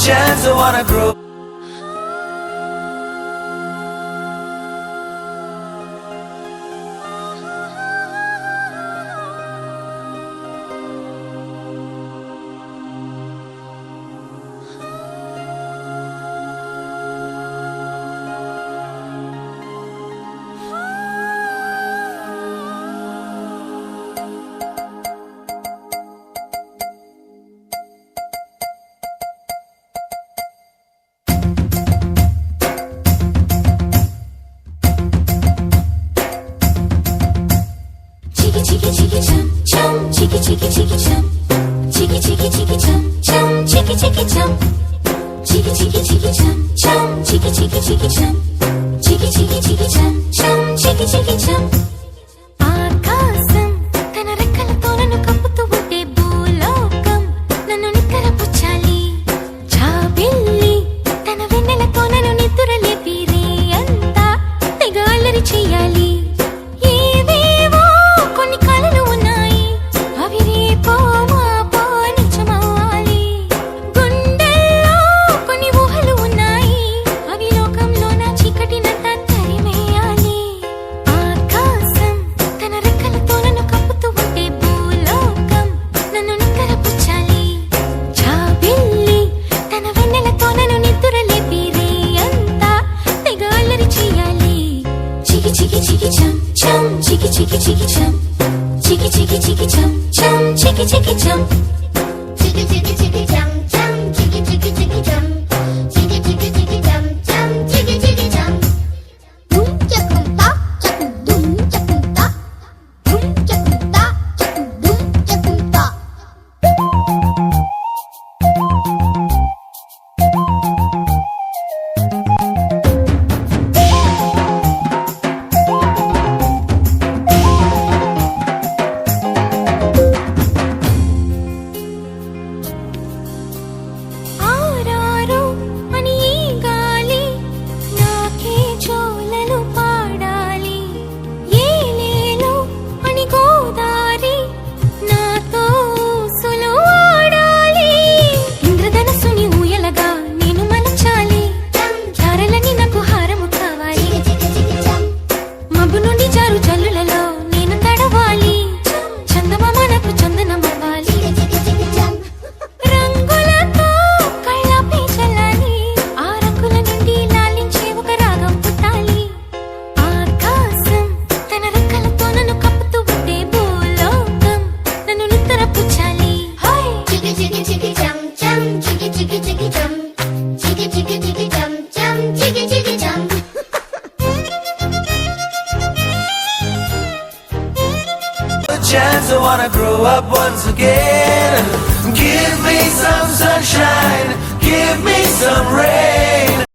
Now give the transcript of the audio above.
chance, I wanna grow. Chiki chiki chum chum, chiki chiki chiki chum, chiki chiki chiki chum chum, chiki chiki chum, chiki chiki chiki chum chum, chiki chiki chiki chum, chiki chiki chiki chum chum, chiki chiki chum. ఆకాశం తన రెక్కలతో నన్ను కప్పుతూ ఉంటే భూలోకం నన్ను నిక్కరపుచ్చాలి. జాబిల్లి తన వెన్నెలతో నన్ను నిద్రలేపి రేయంతా తెగ అల్లరి చెయ్యాలి. Chiki chiki chum chum, chiki chiki chiki chum, chiki chiki chiki chum chum, chiki chiki chum, chiki chiki chiki chum chum, chiki chiki chiki chum, chiki chiki chiki chum chum, chiki chiki chum. Dum chakum ta, chakum dum chakum ta, dum chakum ta, chakum dum chakum ta. Chance, I wanna grow up once again. Give me some sunshine, give me some rain.